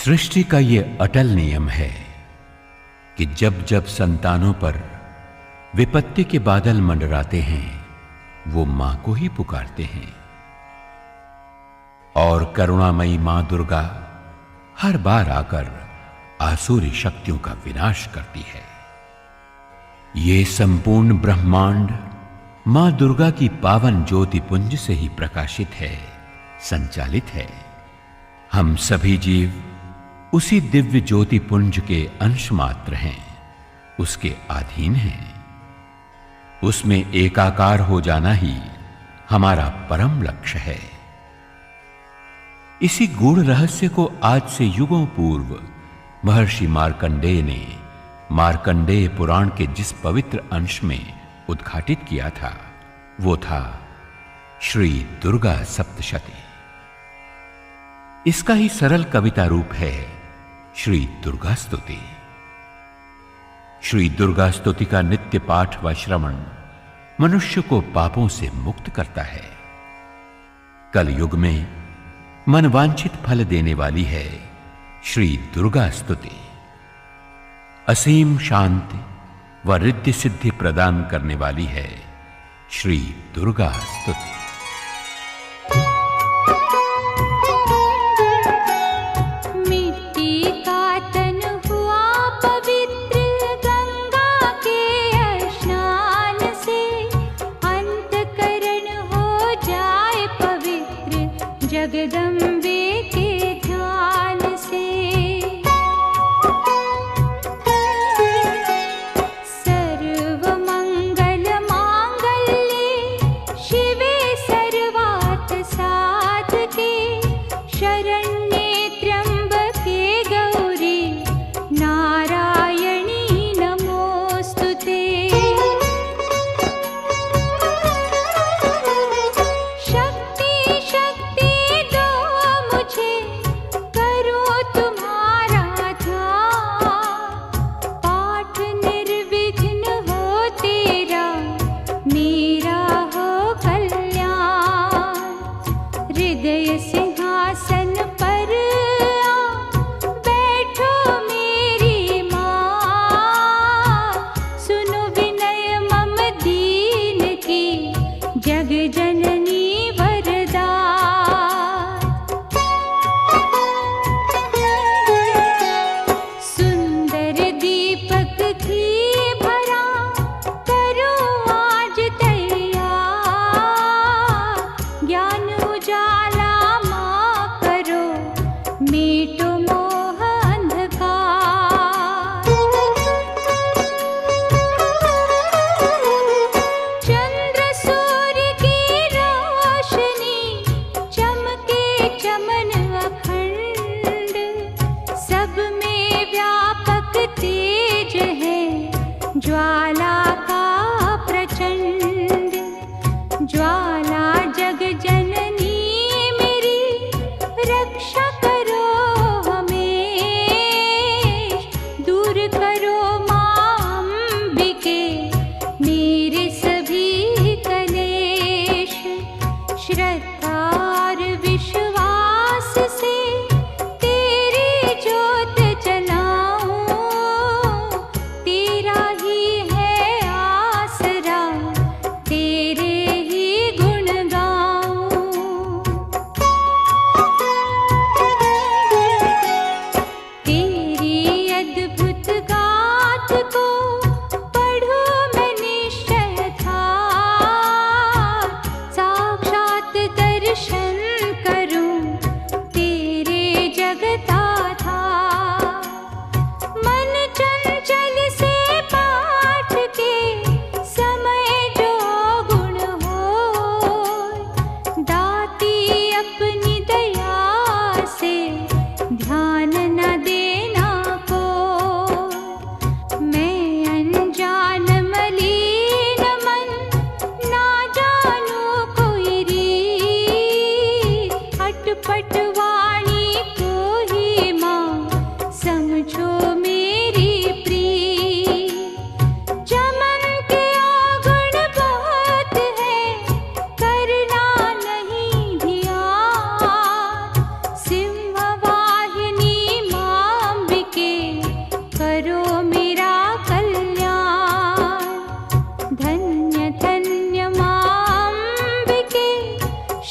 सृष्टि का ये अटल नियम है कि जब जब संतानों पर विपत्ति के बादल मंडराते हैं वो मां को ही पुकारते हैं और करुणामयी मां दुर्गा हर बार आकर आसुरी शक्तियों का विनाश करती है। ये संपूर्ण ब्रह्मांड मां दुर्गा की पावन ज्योति पुंज से ही प्रकाशित है, संचालित है। हम सभी जीव उसी दिव्य ज्योति पुंज के अंश मात्र हैं, उसके अधीन हैं। उसमें एकाकार हो जाना ही हमारा परम लक्ष्य है। इसी गूढ़ रहस्य को आज से युगों पूर्व महर्षि मार्कंडेय ने मार्कंडेय पुराण के जिस पवित्र अंश में उद्घाटित किया था वो था श्री दुर्गा सप्तशती। इसका ही सरल कविता रूप है श्री दुर्गा स्तुति। श्री दुर्गा स्तुति का नित्य पाठ व श्रवण मनुष्य को पापों से मुक्त करता है। कल युग में मनवांछित फल देने वाली है श्री दुर्गा स्तुति। असीम शांति व रिद्धि सिद्धि प्रदान करने वाली है श्री दुर्गा स्तुति। जगदम्बे के ध्यान से सर्व मंगल मांगल्ये शिवे सर्वार्थ साधके शरण्ये त्र्यंबके गौरी नारायणी नमोस्तुते। सिंहासन पर बैठो मेरी माँ, सुनो विनय मम दीन की जग जननी वरदान। सुंदर दीपक घी भरा करो आज तैयार, ज्ञान उजाला मीटो मोह अंधकार। चंद्र सूर्य की रोशनी चमके चमन अखंड, सब में व्यापक तेज है ज्वाला का प्रचंड। ज्वाला जग जननी मेरी रक्षा करो मां अंबिके मेरे सभी कलेश। श्रद्धा और विश्वास से तेरी ज्योत जलाऊं, तेरा ही है आसरा, तेरे ही गुण गाऊं। तेरी अद्भुत गाथ को पढ़ो मैं निश्चय था, साक्षात दर्शन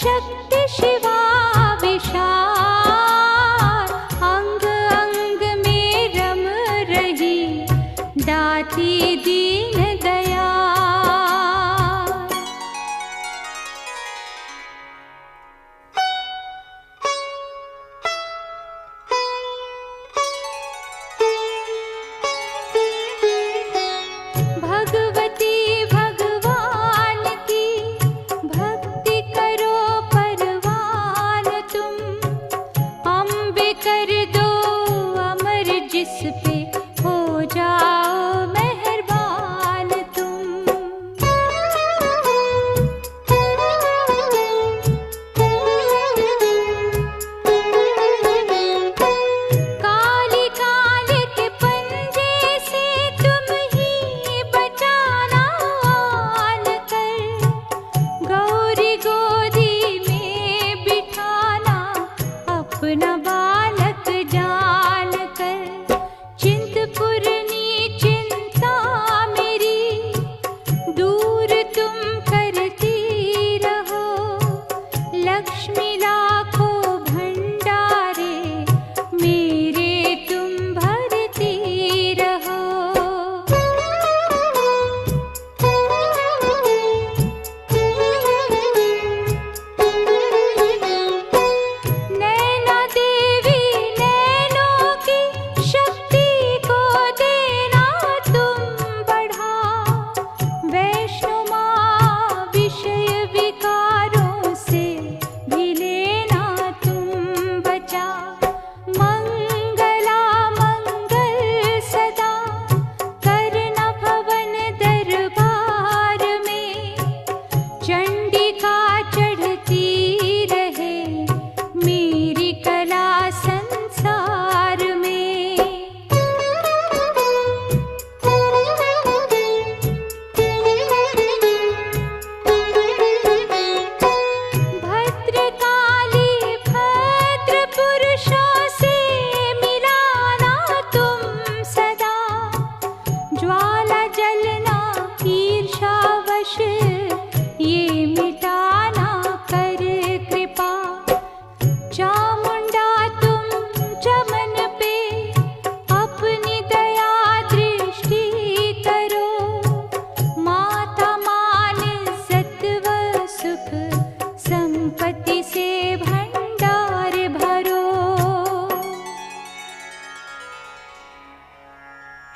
शक्ति शिवा विशाल, अंग अंग में रम रही दाती दीन दया। भगवती भगवान की भक्ति करो परवान तुम, अम्बे कर दो अमर जिस पे हो जाओ मेहरबान तुम। काली काली के पंजे से तुम ही बचाना आन कर, गौरी गोदी में बिठाना अपना बालक जान कर। चिंतपूर्णी चिंता मेरी दूर तुम करती रहो, लक्ष्मी लाखों भंडारे मेरे तुम भरती रहो। नैना देवी नैनों की शक्ति को देना तुम बढ़ा, वैष्णो माँ विषय विकारों से भी लेना तुम बचा। मंगला मंगल सदा करना भवन दरबार में, चंडिका चढ़ती रहे मेरी कला संसार में। भद्रकाली भद्र पुरुषों से मिलाना तुम सदा, ज्वाला जलना ईर्षावश ये मिटाना कर कृपा। चामुंडा तुम चमन पे अपनी दया दृष्टि करो, माता मान इज्जत व सुख संपत्ति से भंडार भरो।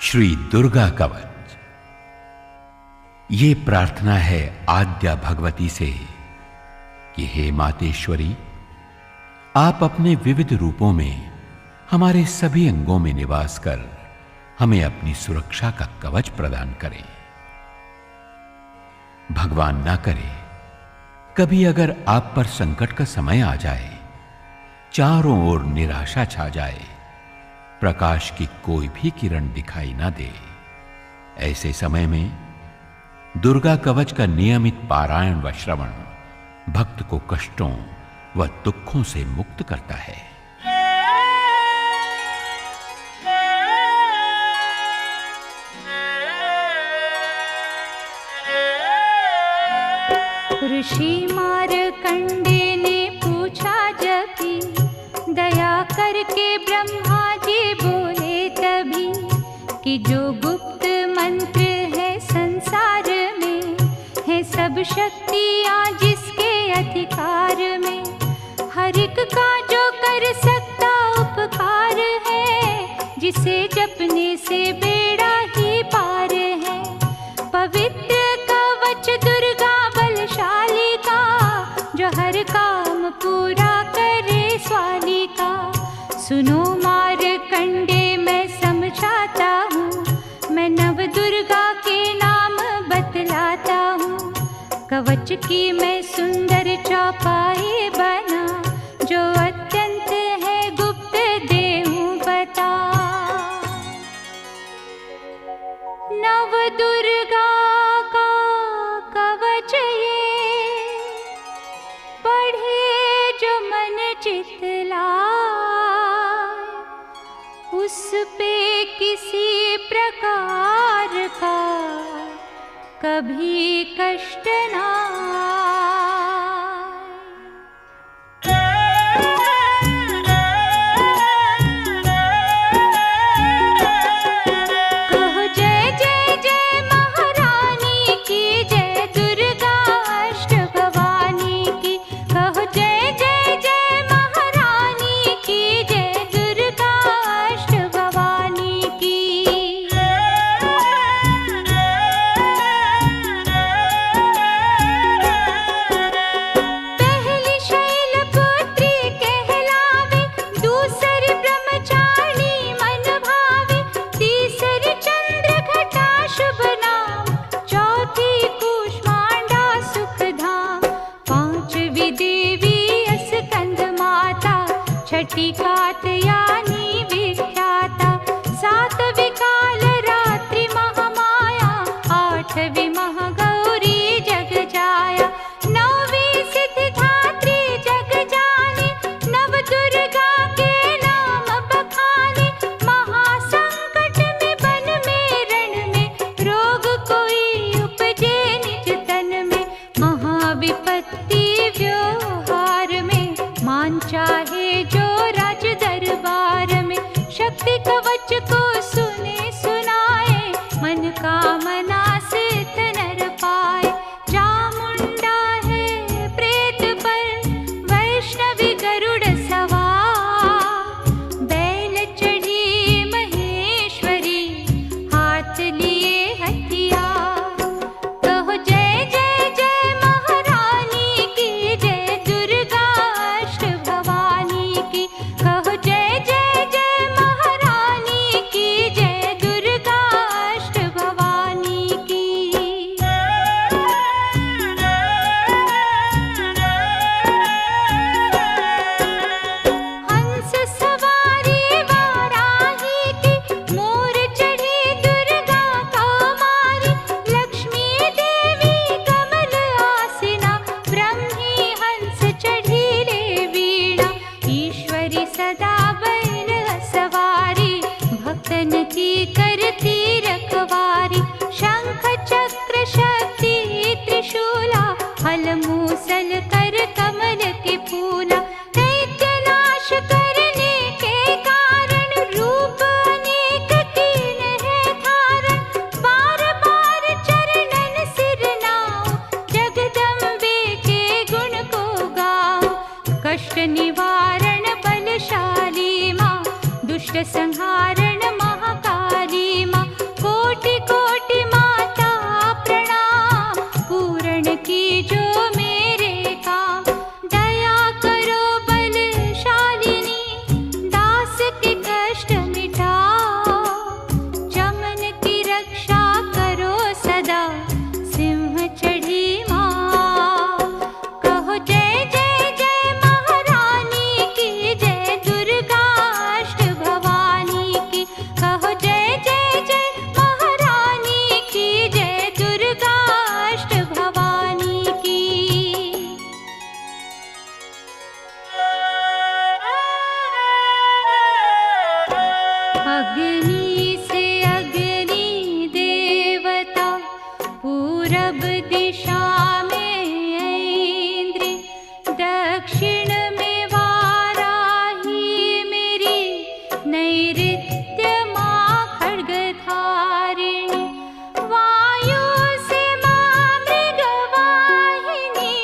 श्री दुर्गा कवच। ये प्रार्थना है आद्या भगवती से कि हे मातेश्वरी, आप अपने विविध रूपों में हमारे सभी अंगों में निवास कर हमें अपनी सुरक्षा का कवच प्रदान करें। भगवान ना करे कभी अगर आप पर संकट का समय आ जाए, चारों ओर निराशा छा जाए, प्रकाश की कोई भी किरण दिखाई ना दे, ऐसे समय में दुर्गा कवच का नियमित पारायण व श्रवण भक्त को कष्टों व दुखों से मुक्त करता है। ऋषि मारकंडे ने पूछा जभी, दया करके ब्रह्मा जी बोले तभी, कि जो गुप्त मंत्र है संसार में, है सब शक्तियाँ जिसके अधिकार में, हर एक का जो कर सकता उपकार है, जिसे जपने से बेड़ा ही पार है। पवित्र कवच दुर्गा बलशाली का, जो हर काम पूरा करे स्वाली का। सुनो मारकंडे मैं समझाता हूँ, मैं नव दुर्गा के नाम बतलाता हूँ। कवच की मैं सुंदर चौपाई बना, जो अत्यंत है गुप्त देहूँ बता। नव दुर्गा का कवच ये, पढ़े जो मन चितलाए, उस पे किसी प्रकार का कभी कष्ट ना आए। कोटि कात्यायनी विख्याता, सातवीं काल रात्रि महामाया, आठवीं महागौरी जग जाया, नौवीं सिद्धिदात्री जग जानी, नव दुर्गा के नाम बखाने, महासंकट में वन में रण में, रोग कोई उपजे निज तन में, महाविपत्ति व्यवहार में, मान चाहे जो राज दरबार में, शक्ति कवच को सुने सुनाए, मन कामना सिद्ध नर पाए, चामुंडा है प्रेत पर, वैष्णवी गरुड़ सवार, बैल चढ़ी महेश्वरी, हाथ लिए हथियार, कहो जय जय जय महारानी की, जय दुर्गा अष्ट भवानी की, कहो जय जय जय महारानी की, जय दुर्गा अष्ट भवानी की। हंस सवारी वाराही की, मोर चढ़ी दुर्गा कौमारी, लक्ष्मी देवी कमल आसिना, ब्रह्मी हंस चढ़ी ले वीणा, ईश्वरी सदा बैल सवारी, भक्तन की करती रखवारी, शंख चक्र शक्ति त्रिशूला, हल मूसल कर कमल के फूला, दैत्य नाश करने के कारण, रूप अनेक कीन है धारण, बार बार चरणन सिर नाओ, जगदम्बे के गुण को गाओ, कष्ट निवारण बलशाली माँ, दुष्ट संहारण महाकाली माँ, कोटि कोटि माता प्रणाम, पूर्ण की जो मेरे काम, दया करो बलशालिनी, दास के कष्ट मिटाओ, चमन की रक्षा करो सदा, सिंह चढ़ी माँ, कहो जय जय जय महारानी की, जय दुर्गा अष्ट भवानी की, कहो जय जय जय महारानी की, जय दुर्गा अष्ट भवानी की। अग्नि से अग्नि देवता, पूरब दिशा में ऐन्द्री, दक्षिण में वाराही मेरी, नैऋत्य माँ खड्गधारिणी, वायु से माँ मृगवाहिनी,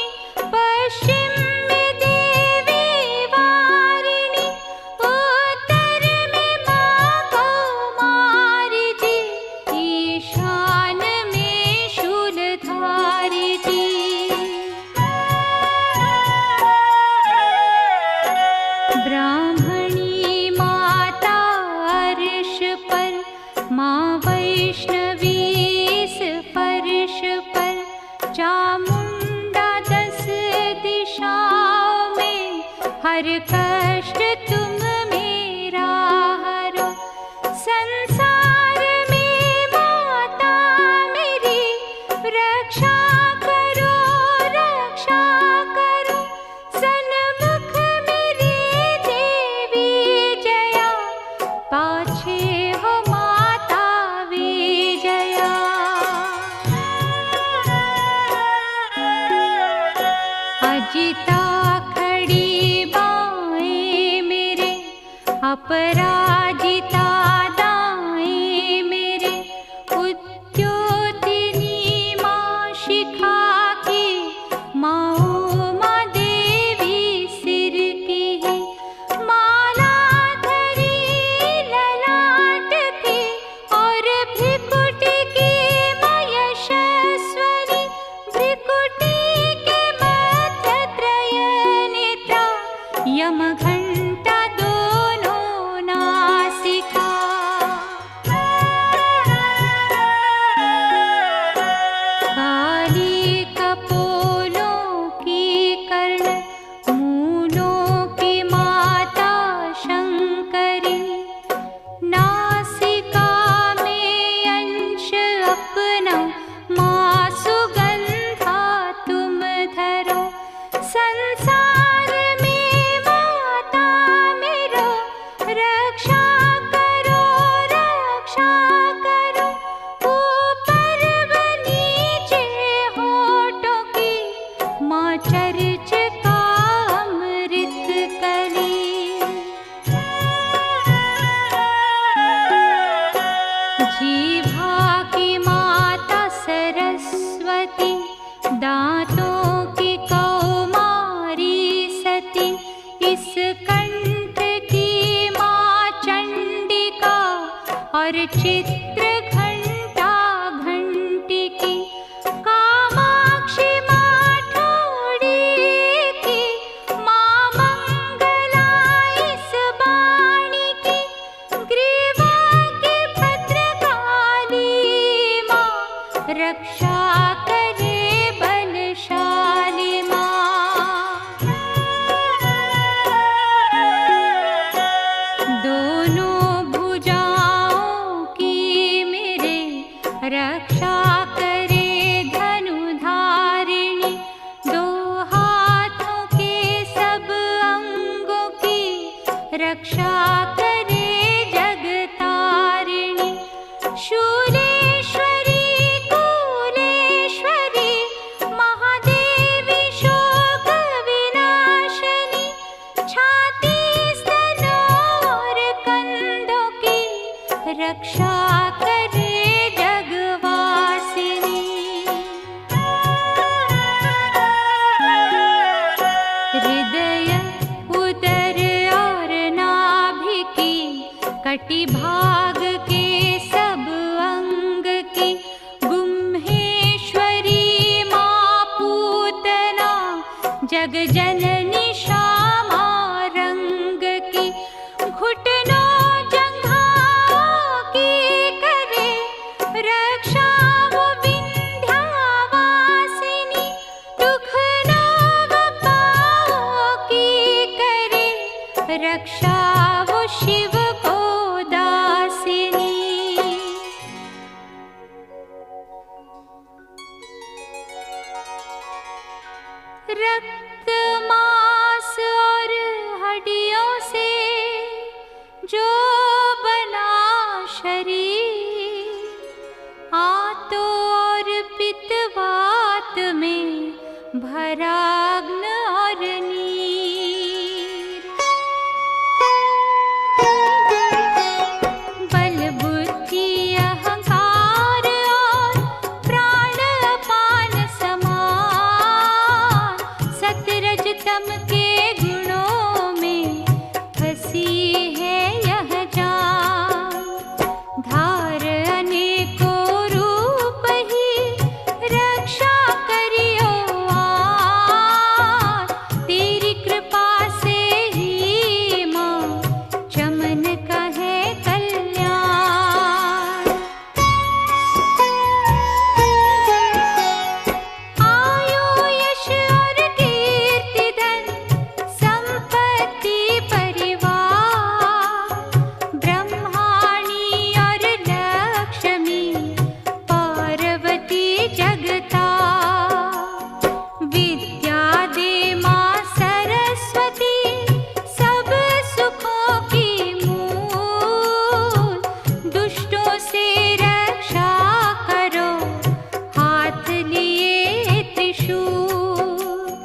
पश्चिम में देवी वारिणी, उत्तर में माँ कौमारी जी, ईशान में शूलधारी जी। ब्राह्मणी माता अर्श पर, माँ वैष्णवी इस फर्श पर, चामुंडा 10 दिशाओं में, हर कष्ट तुम मेरा हरो, संसार में माता मेरी, रक्षा करो रक्षा करो, सन्मुख मेरी देवी जया, पाछे हो माता विजया। अजिता खड़ी बाएं मेरे, अपराजिता दाएं मेरे, उद्योतिनी माँ शिखा की, माँ उमा देवी सिर की है, माला धरी ललाट की, और भ्रिकुटी की माँ यशस्वनी, भ्रिकुटी के मध्य त्रय नेत्रा, यम घंटा दोनों नासिका। काली कपोलों की कर्ण, मूलों की माता संसार में माता मेरो रक्षा करो, रक्षा करो। ऊपर व नीचे होठों की माँ चर्च का अमृत कली। जीभा की माता सरस्वती, दांतों की कौमारी सती, इस कंठ की माँ चंडिका और चित्र घंटा घंटी की। कामाक्षी माँ ठोड़ी की, माँ मंगला इस बाणी की। ग्रीवा की भद्रकाली माँ रक्षा करे बलशाली माँ। दोनों भुजाओं की मेरे रक्षा करे धनुधारिणी। दो हाथों के सब अंगों की रक्षा करे जगतारिणी। शूलेश्वरी कुलेश्वरी महादेवी शोक विनाशिनी। छाती स्तनों और कंधों की रक्षा करे जगवासिनी। हृदय उदर और नाभि की, कटि भाग के सब अंग की। गुम्हेश्वरी माँ पूतना, जग जननी श्यामा रंग की। घुटनों जंघाओं की करे रक्षा वो विंध्यावासिनी। दुखनों व पाँवों की करे रक्षा वो शिव को दासिनी। रक्त मांस और हड्डियों से जो बना शरीर, आतो और पित्तवात में भरा अग्नि और नीर। बल बुद्धि अहंकार और प्राण अपान समान, सतरज तम के गुणों में फंसी है यह जान। धार अनेकों रूप ही रक्षा करियो आन। तेरी कृपा से ही माँ चमन का है कल्याण। आयु यश और कीर्ति धन संपत्ति परिवार, ब्रह्माणी और लक्ष्मी पार्वती जगता। विद्या दे माँ सरस्वती, सब सुखों की मूल। दुष्टों से रक्षा करो, हाथ लिए त्रिशूल।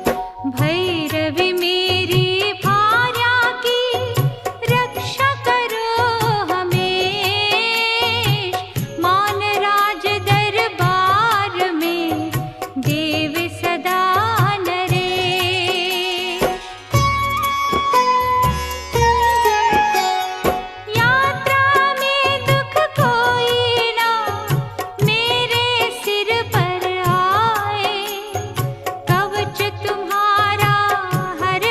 भैरवी मेरी भार्या की रक्षा करो हमेश। मान राज दरबार में देव सदा नरेश। यात्रा में दुख कोई ना मेरे सिर पर आए। कवच तुम्हारा हर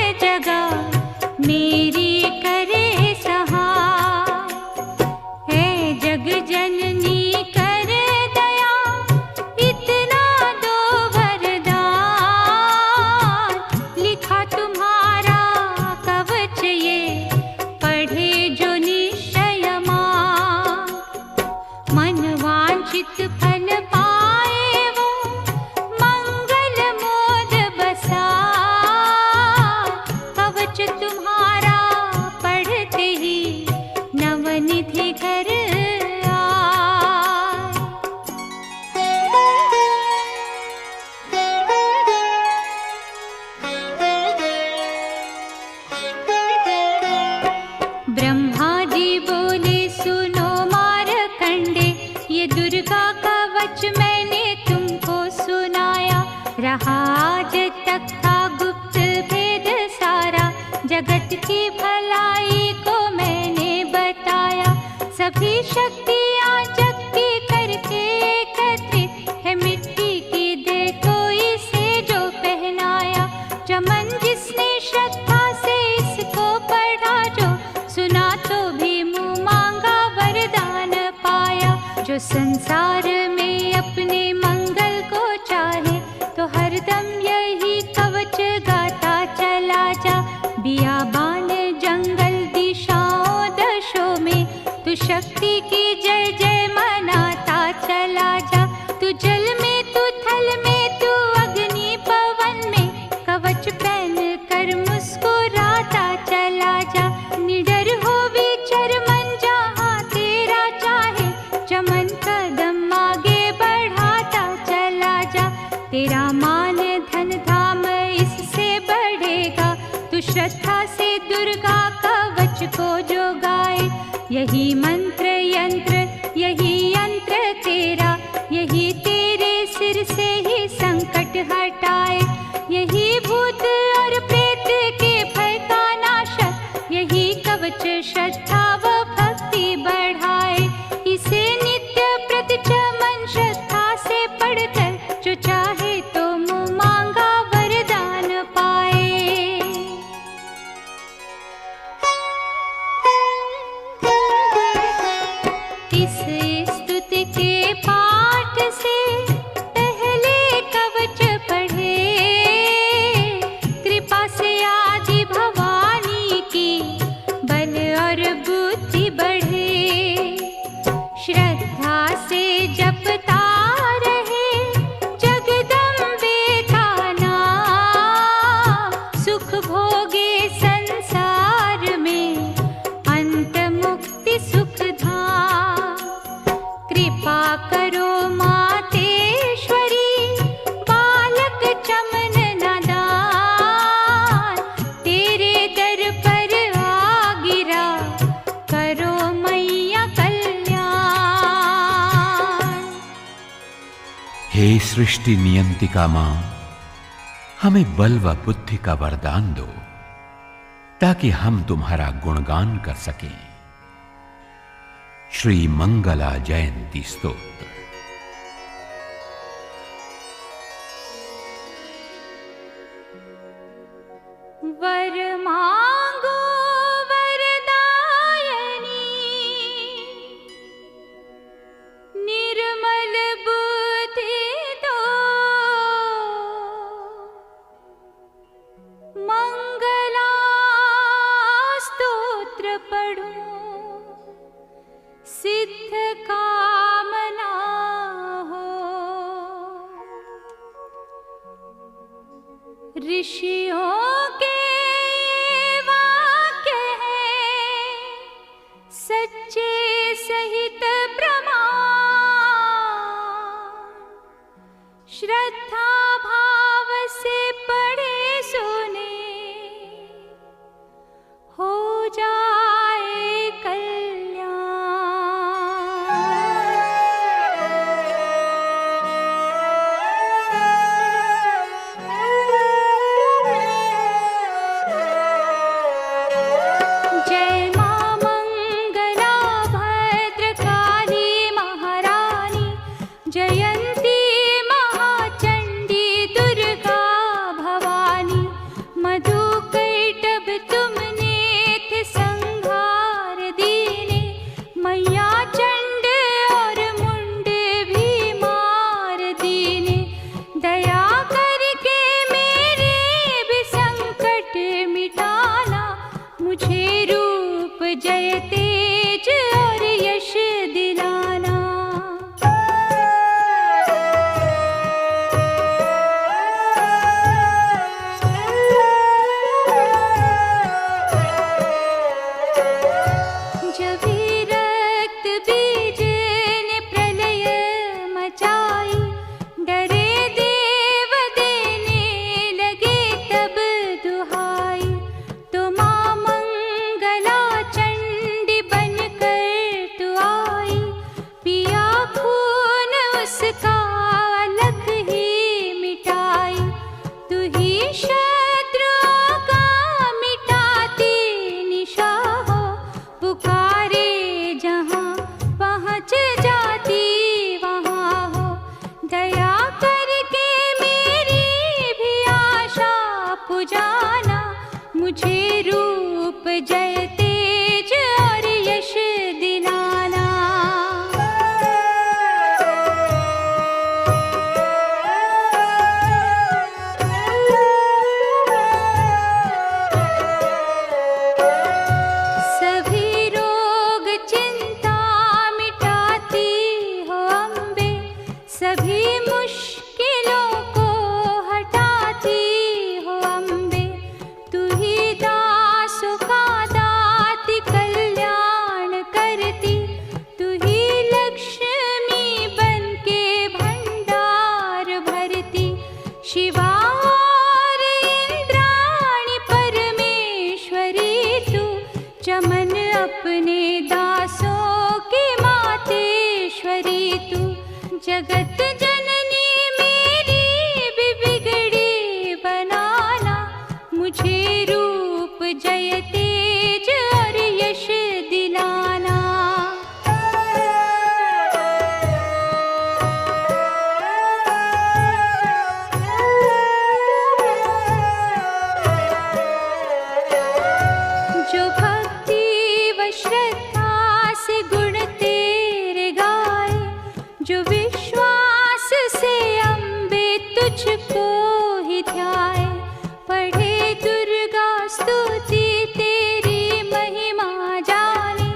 जगत की भलाई को मैंने बताया। सभी शक्तियाँ जग की करके एकत्रित है, मिट्टी की देखो इसे जो पहनाया। चमन जिसने श्रद्धा से इसको पढ़ा, जो सुना तो भी मुँह मांगा वरदान पाया। जो संसार में अपने मंगल को चाहे, तो हरदम यही कवच गाता चला जा। बियाबान जंगल दिशाओं दशों में तू शक्ति की जय जय मनाता चला जा। तू जल में, तू थल में, तू अग्नि पवन में, कवच पहन कर मुस्कुराता चला जा। निडर हो विचर मन जहाँ तेरा चाहे, चमन कदम आगे बढ़ाता चला जा। तेरा मान धन धाम इससे बढ़ेगा, तू श्रद्धा से दुर्गा कवच को जो गाए। यही मंत्र यंत्र, यही यंत्र तेरा, यही तेरे सिर से ही संकट हटाए। यही भूत और प्रेत के भय का नाशक, यही कवच श्रद्धा व भक्ति बढ़ाए। इसे नित्य प्रति चमन श्रद्धा से पढ़कर, जो चाहे तो मुँह मांगा वरदान पाए। इस स्तुति के पाठ से पहले कवच पढ़े, कृपा से आदि भवानी की बल और बुद्धि बढ़े। श्रद्धा से जपता रहे जगदम्बे का नाम, सुख भोगे संसार में अंत मुक्ति सुख धाम। कृपा करो मातेश्वरी, बालक चमन नादान, तेरे दर पर आ गिरा, करो मैया कल्याण। हे सृष्टि नियंतिका मां, हमें बल व बुद्धि का वरदान दो, ताकि हम तुम्हारा गुणगान कर सकें। श्री मंगला जयंती स्तोत्र। वर मांगो वरदायनी, निर्मल बुद्धि दो, मंगला स्तोत्र पढ़ो, सिद्ध कामना हो। ऋषियों के वाक्य हैं, सच्चे सहित प्रमाण, श्रद्धा भाव से पढ़े सुने, हो जाए कल्याण। जय मां मंगला भद्रकाली महारानी, जयंती महाचंडी दुर्गा भवानी। मधु कैटभ तुमने थे संहार दीने, मैया चंड और मुंड भी मार दीने। दया करके मेरे भी संकट मिटाना, मुझे रूप जय तेज और यश दिलाना। जब रक्त बीज ने प्रलय मचाई, डरे देव देने लगे तब दुहाई। तो मां मंगला चंडी मुझे रूप जय तेज और यश दिलाना। सभी रोग चिंता मिटाती हो अम्बे, सभी मुश्किलों को हटाती हो अम्बे। तू ही दासों का दाती कल्याण करती, तू ही लक्ष्मी बन के भंडार भरती। शिवा और इंद्राणी परमेश्वरी तू, चमन अपने दासों की मातेश्वरी तू। जगत जननी मेरी भी बिगड़ी बनाना, मुझे रूप जय तेज और यश दिलाना। जो भक्ति व श्रद्धा से गुण तेरे गाए, जो विश्वास से अम्बे तुझको ही ध्याए। पढ़े दुर्गा स्तुति तेरी महिमा जाने,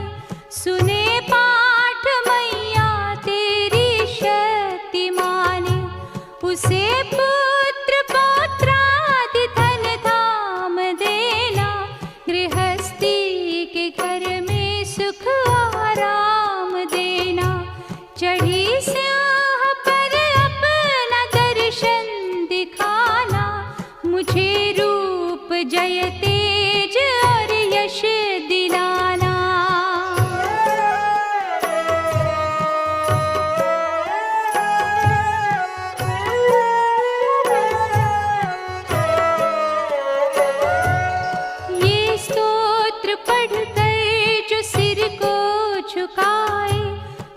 सुने पाठ मैया तेरी शक्ति माने। उसे पुत्र पौत्रादि धन धाम देना, गृहस्थी के घर में सुख आराम देना। चढ़ी सिंह पर अपना दर्शन दिखाना, मुझे रूप जय तेज और यश दिलाना। ये स्तोत्र पढ़कर जो सिर को झुकाए,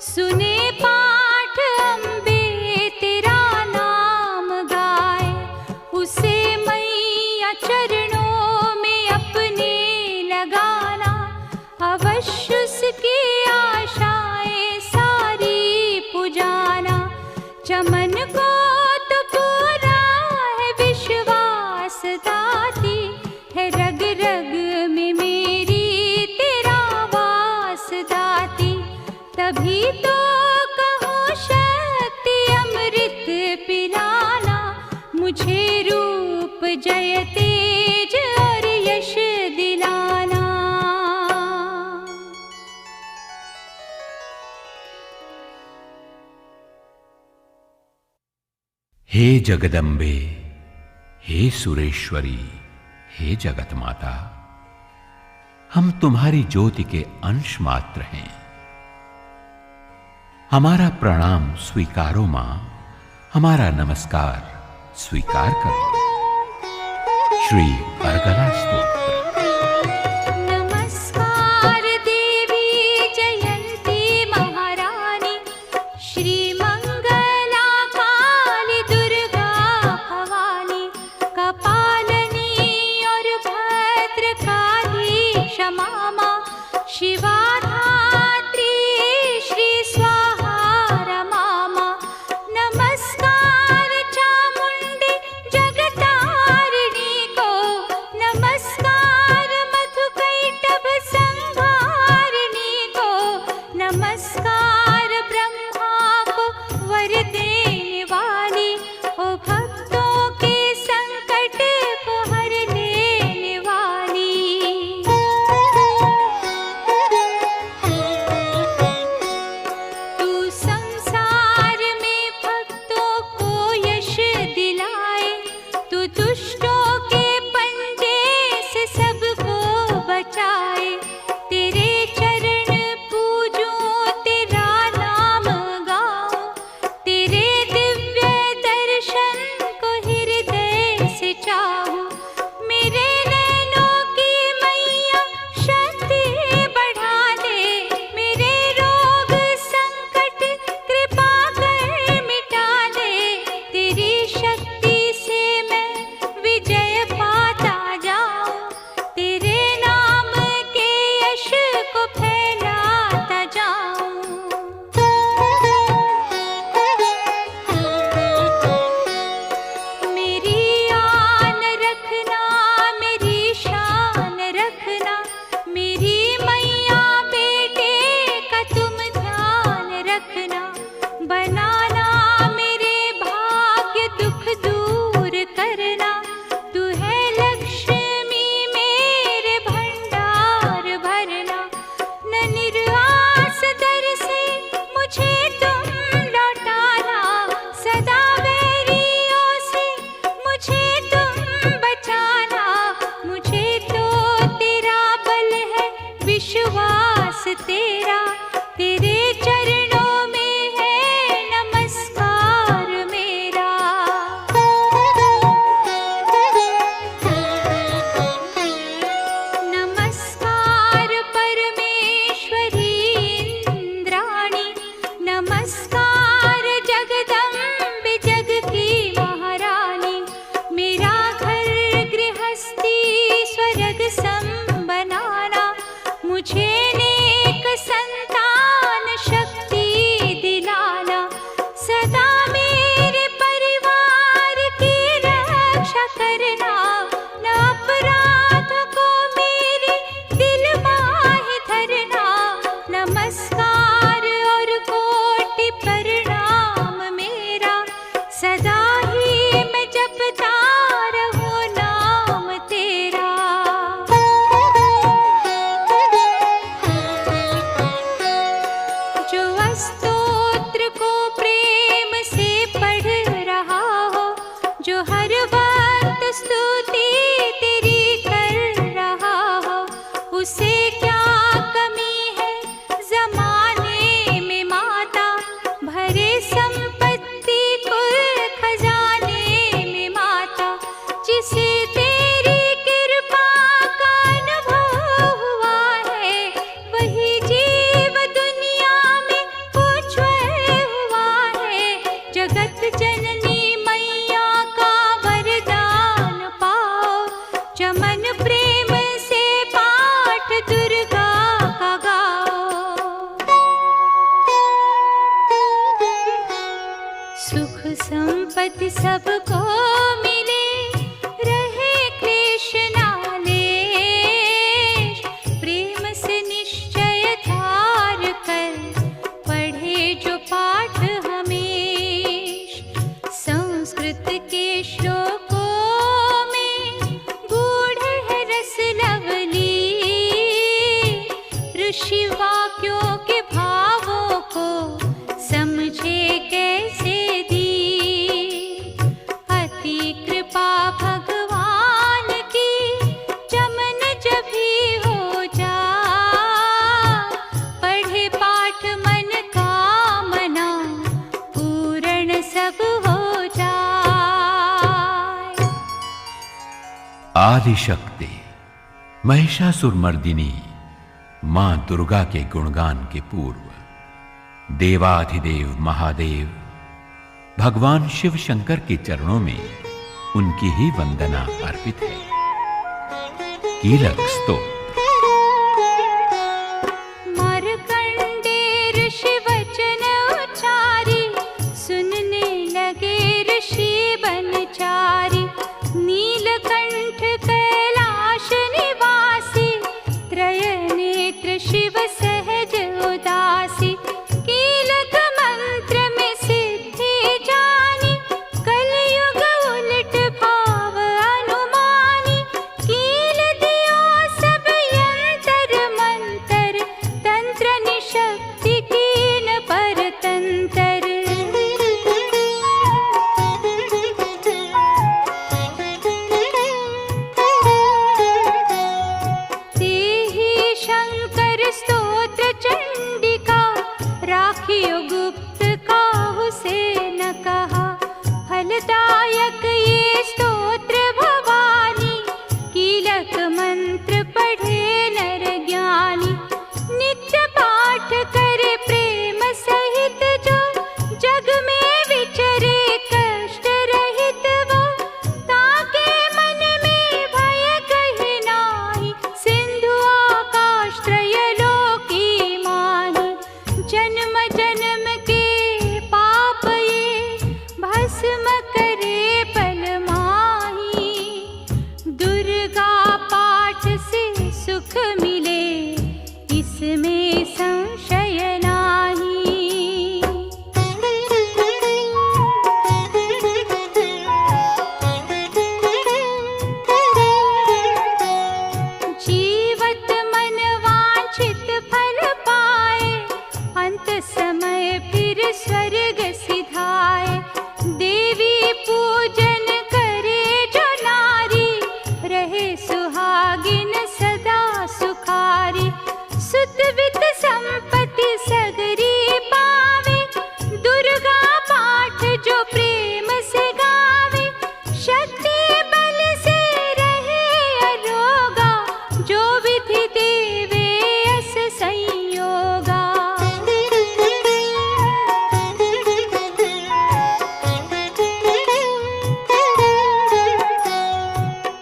सुने पाठ अम्बे तेरा नाम गाए। उसे मैया चरणों में अपने लगाना, अवश्य उसकी आशाएं सारी पुजाना। चमन को तो पूरा है विश्वास दाती, है रग रग में मेरी तेरा वास दाती। तभी तो कहूँ शक्ति अमृत पिलाना, मुझे रूप जय तेज और यश दिलाना। हे जगदम्बे, हे सुरेश्वरी, हे जगत माता, हम तुम्हारी ज्योति के अंश मात्र हैं। हमारा प्रणाम स्वीकारो मां, हमारा नमस्कार स्वीकार करो। श्री अर्गला स्तोत्र। नमस्कार देवी जयंती महारानी, श्री मंगला काली दुर्गा भवानी। कपालनी और भद्रकाली क्षमा मां, शिवा धात्री श्री स्वाहा रमा मां। नमस्कार चामुंडी जगतारिणी को, नमस्कार मधुकैटभ संहारिणी को। नमस्कार ब्रह्मा को वर देने वाली, ओ भक्तों के संकट को हर लेने वाली। ऋषि वाक्यों के भावों को समझे कैसे दी। अति कृपा भगवान की चमन जब भी हो जा, पढ़े पाठ मन कामना पूर्ण सब हो जाए। आदिशक्ति महिषासुरमर्दिनी मां दुर्गा के गुणगान के पूर्व देवाधिदेव महादेव भगवान शिव शंकर के चरणों में उनकी ही वंदना अर्पित है। कीलक स्तोत्र। मार्कंडेय ऋषि वचन उचारी, सुनने लगे ऋषि बनचारी। नीलकंठ कैलाश निवासी, त्रय नेत्र शिव सहज उदासी। कीलक मंत्र में सिद्धि जानी, कलयुग उलट भाव अनुमानी। कील दियो सब यंत्र मंत्र, तंत्र निशक्ति कीन परतंत्र। तेहि शंकर स्तोत्र चंडिका, राखियो गुप्त काहू से न कहा। फलदायक ये स्तोत्र भवानी, कीलक मंत्र पढ़े नर ज्ञानी। नित्य पाठ करे प्रेम सहित जो, जग में विचरे कष्ट रहित वो। ताके मन में भय कहीं नाही, सिंधु आकाश त्रयलोकी माही। जन्म जन्म के पाप ये भस्म करे पल माही। दुर्गा पाठ से सुख मिले, इसमें संशय नाही। जीवत मन वांछित फल पाए, अंत समय फिर स्वर्ग सिधाए। देवी पूजन करे जो नारी, रहे सुहागिन सदा सुखारी। सुत वित संपत्ति सगरी पावे, दुर्गा पाठ जो प्रेम से गावे। शक्ति बल से रहे अरोगा, जो विधि देवे अस संयोगा।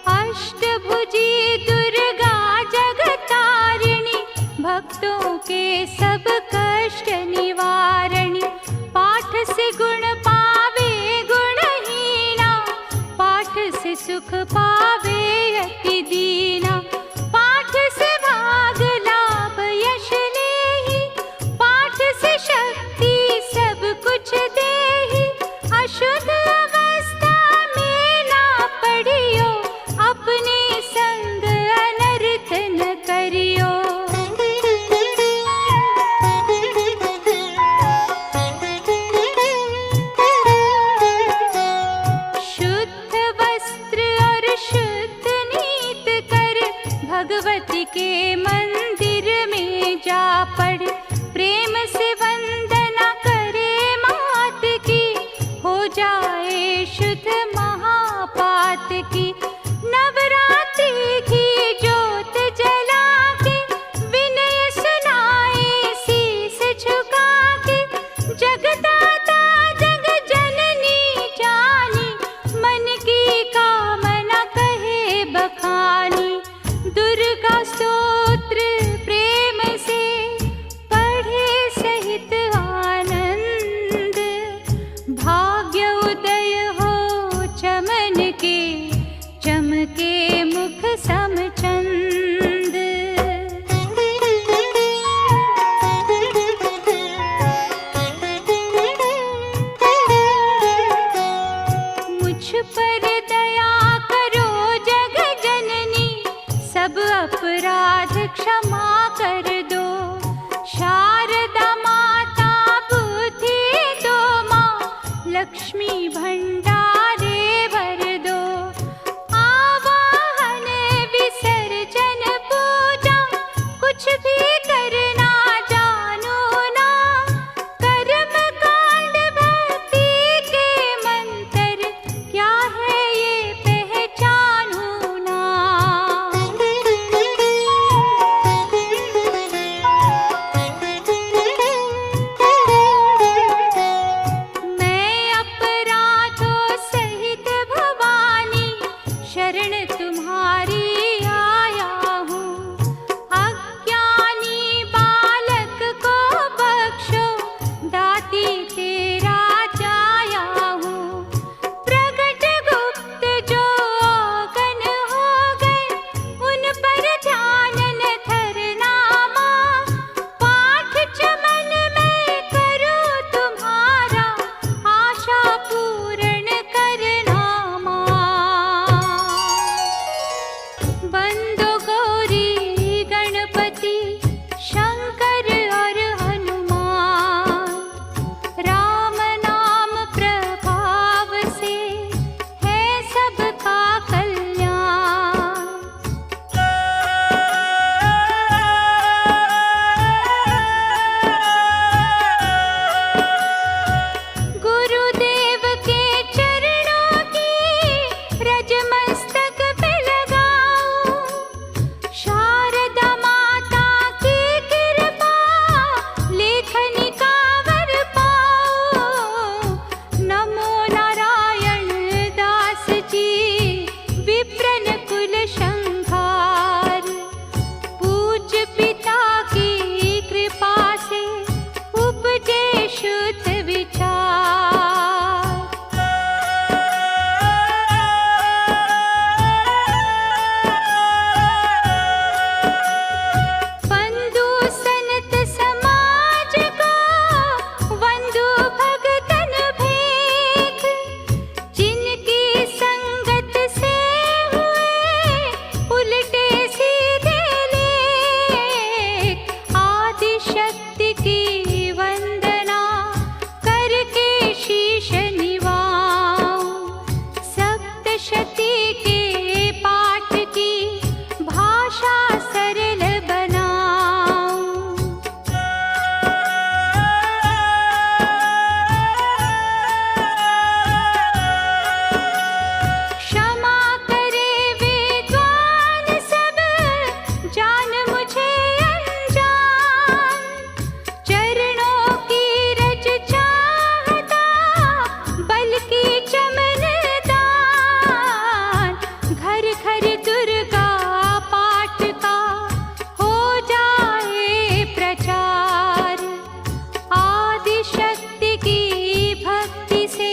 अष्टभुजी दुर्गा जगतारिणी, भक्तों के सब कष्ट निवारणी। पाठ से गुण पावे गुणहीना, पाठ से सुख पावे अति दीना। पाठ से भाग लाभ यश लेहि, पाठ से शक्ति सब कुछ देहि। अशुद्ध अवस्था में ना पड़ियो, अपने संग अनर्थ न करियो। शुद्ध वस्त्र और शुद्ध नीत कर, भगवती के मंदिर में जा पड़। प्रेम से वंदना करे मात की, हो जाए शुद्ध महापात की। नवरात्रि की ज्योत जला के, विनय सुनाए शीस झुका के। जगदाता जग जननी जानी, मन की कामना कहे बखानी। दुर्गा स्तोत्र प्रेम से पढ़े सहित आनंद, भाग्य उदय हो चमन के, चमके मुख समचंद। मुझ पर दया करो जग जननी, सब अपराध क्षमा कर दो। शारदा माता बुद्धि दो माँ, लक्ष्मी भंडारे भर दो। आवाहन विसर्जन पूजा कुछ भी करना जानो ना, कर्म कांड भक्ति के मंत्र क्या है ये पहचानो ना। मैं अपराधों सहित भवानी शरण तुम्हारी आया हूँ। अज्ञानी बालक को बख्शो, दाती तेरा जाया हूँ। प्रगट गुप्त जो औगन हो गए, उन पर ध्यान न धरना माँ। पाठ चमन में करूँ तुम्हारा, आशा पूर्ण करना माँ। बंदो गौरी गणपति शंकर और हनुमान, राम नाम प्रभाव से है सबका कल्याण। गुरुदेव के चरणों की रज मस्तक पे लगाऊं, शारदा माता की कृपा लेखनी का वर पाऊं। नमो नारायण दास जी विप्रन कुल संहार, पूज्य पिता की कृपा से उपजे शुद्ध विचार। बंधु सनत समाज को वंदु भगतन भेख, जिनकी संगत से हुए उल्टे सीधे लेख। आदि शक्ति की वंदना करके शीश निवाऊं, सप्तशती के पाठ की भाषा सरल बनाऊं। क्षमा करे विद्वान सब, जान मुझे अनजान। चरणों की रज चाहता, बल्कि चमन दान। घर घर दुर्गा पाठ का हो जाए प्रचार। आदि शक्ति की भक्ति से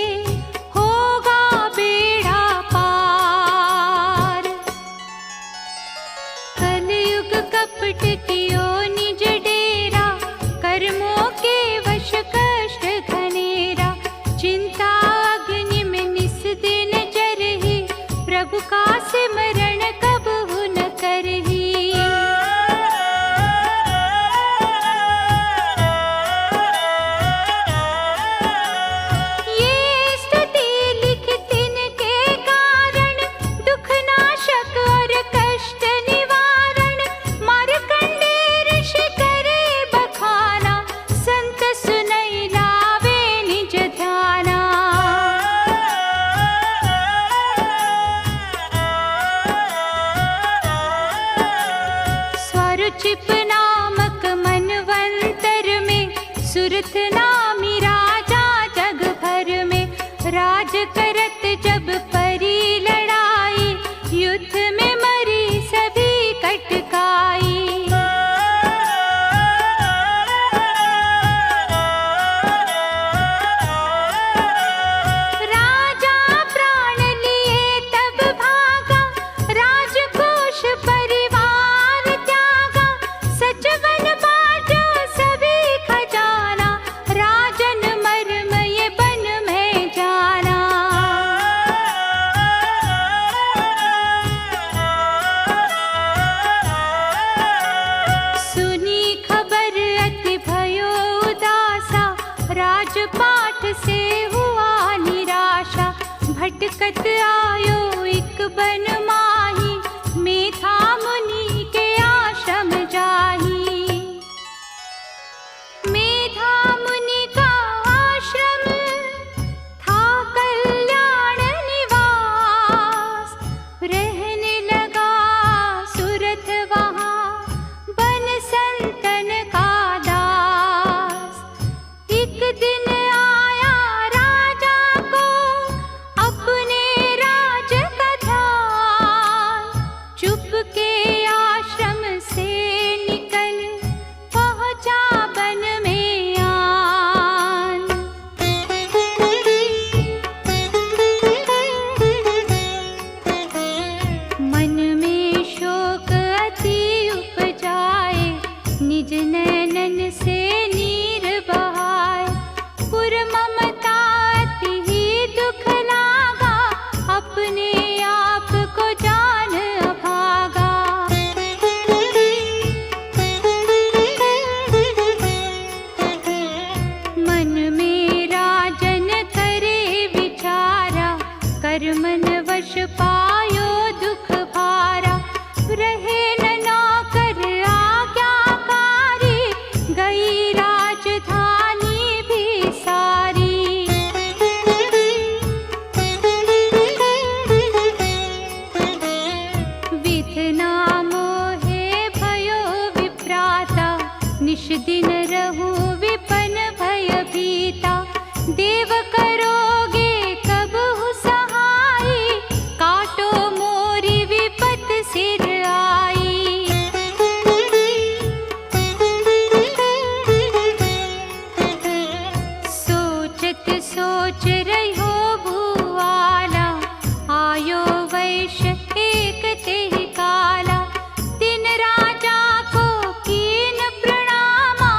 होगा बेड़ा पार। कलयुग कपट कियो निज डेरा, कर्मों के वश कष्ट घनेरा। चिंता अग्नि में निस दिन जरही, प्रभु का सिमरण कबहु न करही। ये स्तुति लिख तिनके कारण, दुख नाशक और कष्ट निवारण। मार्कंडे ऋषि करे बखाना, संत सुनई लावे निज ध्याना। स्वरुचिप नामक मनवंतर में, सुरथ नामी राजा जग भर में। राज करत जब परी लड़ाई, युद्ध में मरी सभी कटकाई। राजा प्राण लिए तब भागा, राजकोष परिवार त्यागा। सचवन बाजो सभी खजाना, राजन मर्म ये बन में जाना। संकट आयो एक बन माही, मेधा मुनि के आश्रम जाही। मेधा मुनि का आश्रम था कल्याण निवास, रहने लगा सुरथ वहाँ बन संतन का दास। एक दिन आया राजा को अपने राज का ध्यान, चुपके आश्रम से निकल पहुंचा बन में आन। मन में शोक अति उपजाए, निज नयन से नीर बहाए। पुर ममता अति ही दुख लागा, अपने आप को जान अभागा। मन में राजन करे विचारा, कर्मन वश पायो दुख भारा। रहे न नौकर आज्ञाकारी, गई राजधानी भी सारी। विधना मोहे भयो विप्राता, निश दिन रहु विपन भय भीता। देव करोगे कबहु सहाई, काटो मोरी विपत सिर आई। सोचत सोच रहो भुआला, आयो वैश्य एक तेहि काला। दिन राजा को कीन प्रणामा,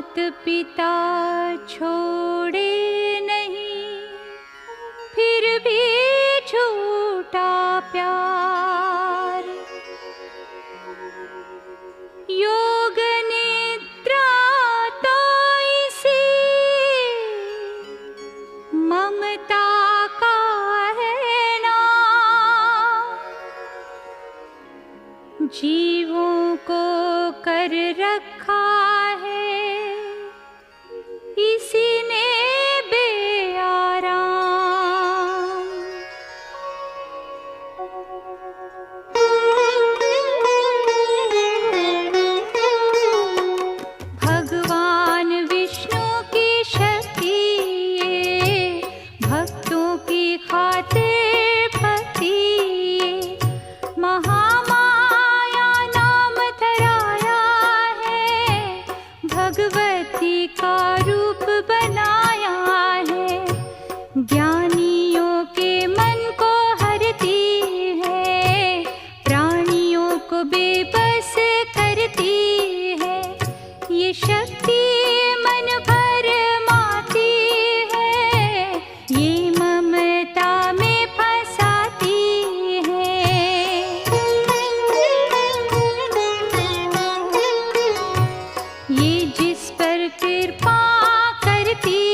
मात पिता छोड़े नहीं, फिर भी झूठा प्यार। योग निद्रा तो इसी ममता का है नाम, जीवों को कर रखा है इसी ने बेआराम। भगवान विष्णु की शक्ति ये, भक्तों की खातिर भक्ति ये, महामाया नाम धराया है, भगवती का रूप बनाया है। ज्ञानियों के मन को हरती है, प्राणियों को बेबस करती है। ये शक्ति मन भर माती है, ये ममता में फंसाती है। ये जिस पर कृपा करती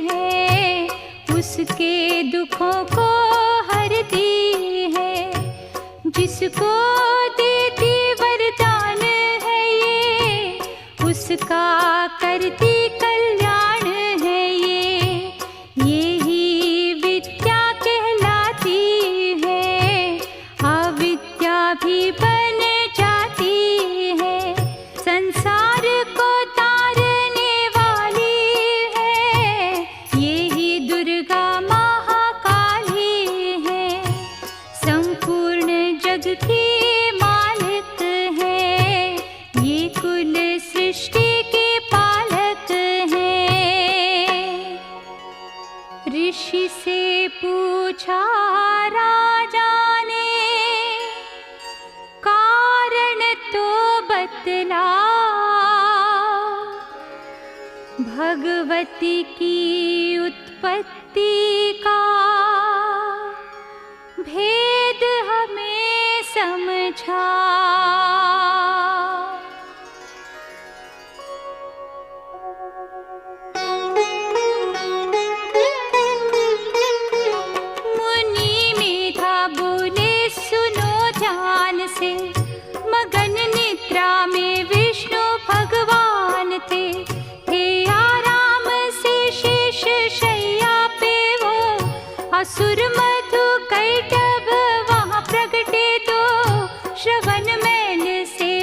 है, उसके दुखों को हरती है। जिसको देती वरदान है ये, उसका करती कल्याण है ये। यही विद्या कहलाती है, अविद्या भी बन जाती है। संसार को तारने वाली है, यही दुर्गा महाकाली है। संपूर्ण जग की मालिक है, ये कुल सृष्टि के पालक है। ऋषि से पूछा राजा ने, कारण तो बतला। भगवती की उत्पत्ति का भेद हमें समझा। मुनि मेधा बोले सुनो ध्यान से, मगन निद्रा में विष्णु भगवान थे। थे आराम से शेष शैया पे वो, असुर मधु कैटभ वहाँ प्रगटे दो। श्रवण मैल से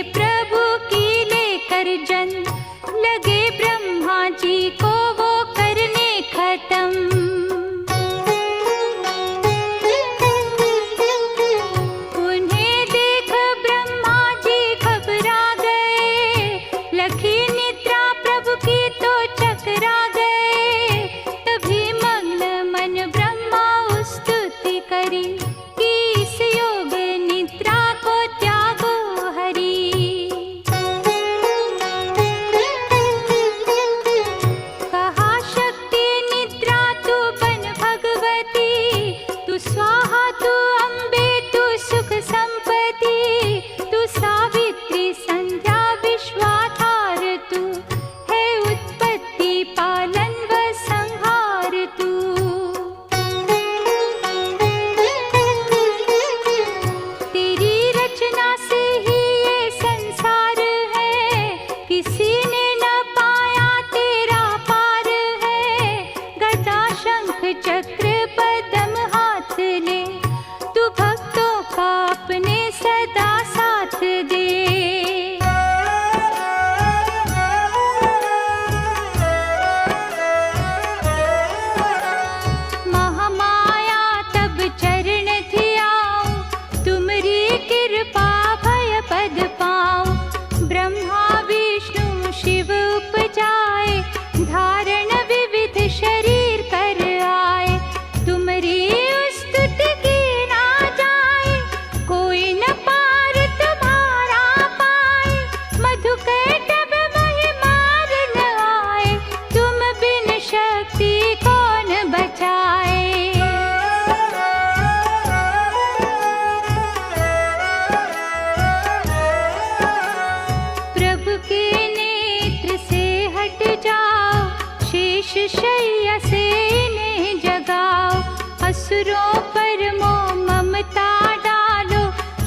सबके नेत्र से हट जाओ, शेष शैया से इन्हें जगाओ। असुरों पर मोह ममता डालो,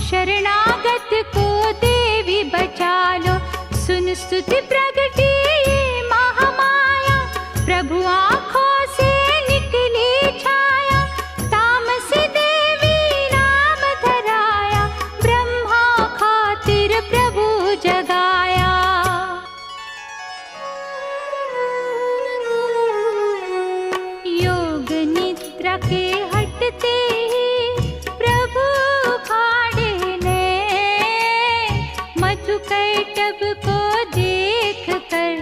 शरणागत को देवी बचा लो। सुन स्तुति प्रगटी ये महामाया, प्रभु आँखों से निकली छाया। तामसी देवी नाम धराया, ब्रह्मा खातिर प्रभु जगाया। योग निद्रा के हटते ही प्रभु खाड़े ने, मधुकैटभ को देख कर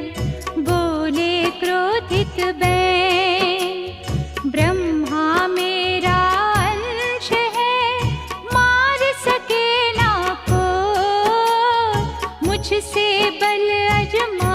बोले क्रोधित बैन। ब्रह्मा मेरा अंश है, मार सके ना को, मुझसे बल अजमा